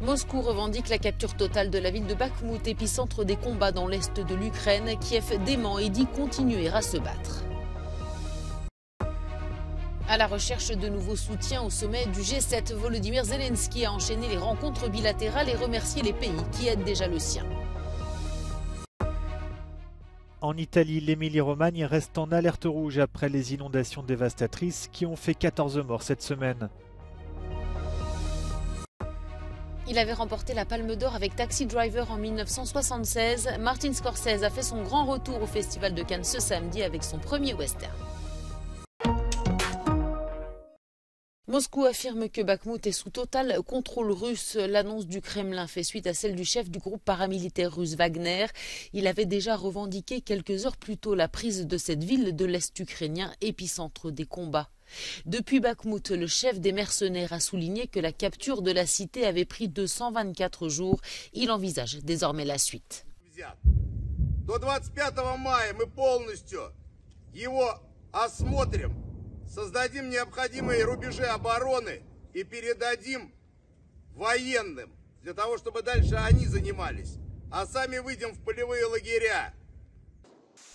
Moscou revendique la capture totale de la ville de Bakhmout, épicentre des combats dans l'est de l'Ukraine. Kiev dément et dit continuer à se battre. À la recherche de nouveaux soutiens au sommet du G7, Volodymyr Zelensky a enchaîné les rencontres bilatérales et remercié les pays qui aident déjà le sien. En Italie, l'Émilie-Romagne reste en alerte rouge après les inondations dévastatrices qui ont fait 14 morts cette semaine. Il avait remporté la Palme d'Or avec Taxi Driver en 1976. Martin Scorsese a fait son grand retour au Festival de Cannes ce samedi avec son premier western. Moscou affirme que Bakhmout est sous total contrôle russe. L'annonce du Kremlin fait suite à celle du chef du groupe paramilitaire russe Wagner. Il avait déjà revendiqué quelques heures plus tôt la prise de cette ville de l'Est ukrainien, épicentre des combats. Depuis Bakhmout, le chef des mercenaires a souligné que la capture de la cité avait pris 224 jours. Il envisage désormais la suite. До 25 мая мы полностью его осмотрим, создадим необходимые рубежи обороны и передадим военным, для того, чтобы дальше они занимались, а сами выйдем в полевые лагеря.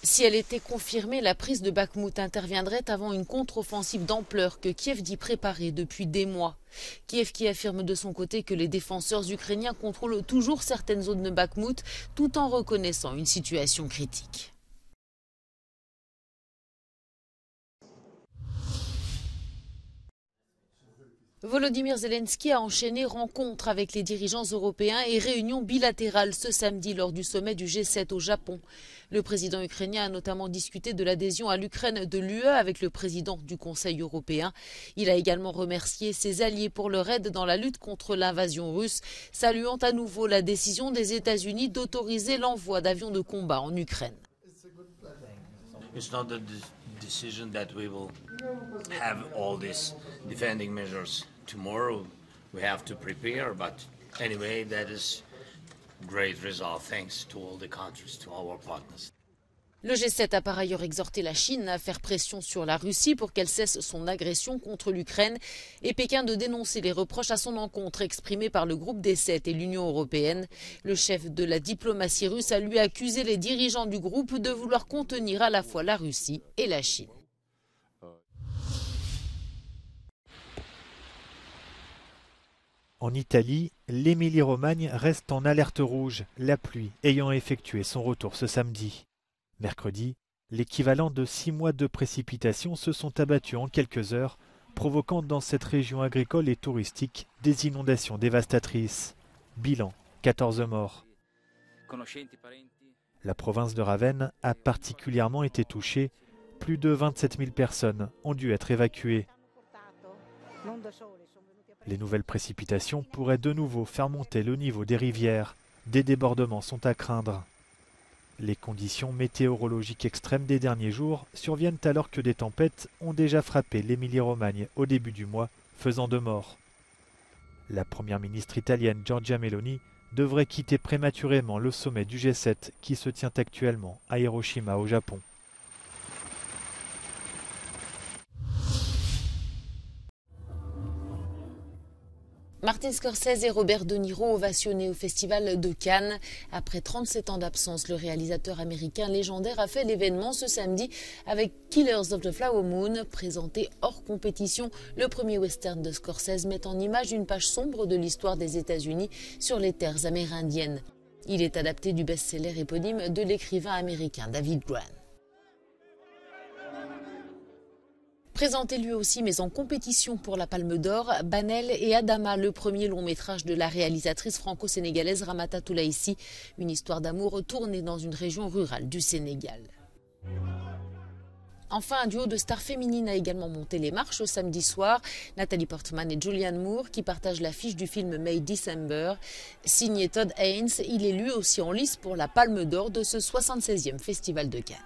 Si elle était confirmée, la prise de Bakhmout interviendrait avant une contre-offensive d'ampleur que Kiev dit préparer depuis des mois. Kiev qui affirme de son côté que les défenseurs ukrainiens contrôlent toujours certaines zones de Bakhmout tout en reconnaissant une situation critique. Volodymyr Zelensky a enchaîné rencontres avec les dirigeants européens et réunions bilatérales ce samedi lors du sommet du G7 au Japon. Le président ukrainien a notamment discuté de l'adhésion à l'Ukraine de l'UE avec le président du Conseil européen. Il a également remercié ses alliés pour leur aide dans la lutte contre l'invasion russe, saluant à nouveau la décision des États-Unis d'autoriser l'envoi d'avions de combat en Ukraine. It's not the decision that we will have all these defending measures tomorrow. We have to prepare, but anyway, that is great result thanks to all the countries, to our partners. Le G7 a par ailleurs exhorté la Chine à faire pression sur la Russie pour qu'elle cesse son agression contre l'Ukraine et Pékin de dénoncer les reproches à son encontre exprimés par le groupe des 7 et l'Union européenne. Le chef de la diplomatie russe a lui accusé les dirigeants du groupe de vouloir contenir à la fois la Russie et la Chine. En Italie, l'Émilie-Romagne reste en alerte rouge, la pluie ayant effectué son retour ce samedi. Mercredi, l'équivalent de 6 mois de précipitations se sont abattus en quelques heures, provoquant dans cette région agricole et touristique des inondations dévastatrices. Bilan, 14 morts. La province de Ravenne a particulièrement été touchée. Plus de 27 000 personnes ont dû être évacuées. Les nouvelles précipitations pourraient de nouveau faire monter le niveau des rivières. Des débordements sont à craindre. Les conditions météorologiques extrêmes des derniers jours surviennent alors que des tempêtes ont déjà frappé l'Émilie-Romagne au début du mois, faisant 2 morts. La première ministre italienne Giorgia Meloni devrait quitter prématurément le sommet du G7 qui se tient actuellement à Hiroshima au Japon. Martin Scorsese et Robert De Niro ovationnés au Festival de Cannes. Après 37 ans d'absence, le réalisateur américain légendaire a fait l'événement ce samedi avec Killers of the Flower Moon, présenté hors compétition. Le premier western de Scorsese met en image une page sombre de l'histoire des États-Unis sur les terres amérindiennes. Il est adapté du best-seller éponyme de l'écrivain américain David Grann. Présenté lui aussi mais en compétition pour la Palme d'Or, Banel et Adama, le premier long métrage de la réalisatrice franco-sénégalaise Ramata Toulaïssi, une histoire d'amour tournée dans une région rurale du Sénégal. Enfin, un duo de stars féminines a également monté les marches au samedi soir, Nathalie Portman et Julianne Moore qui partagent l'affiche du film May December. Signé Todd Haynes, il est lui aussi en lice pour la Palme d'Or de ce 76e Festival de Cannes.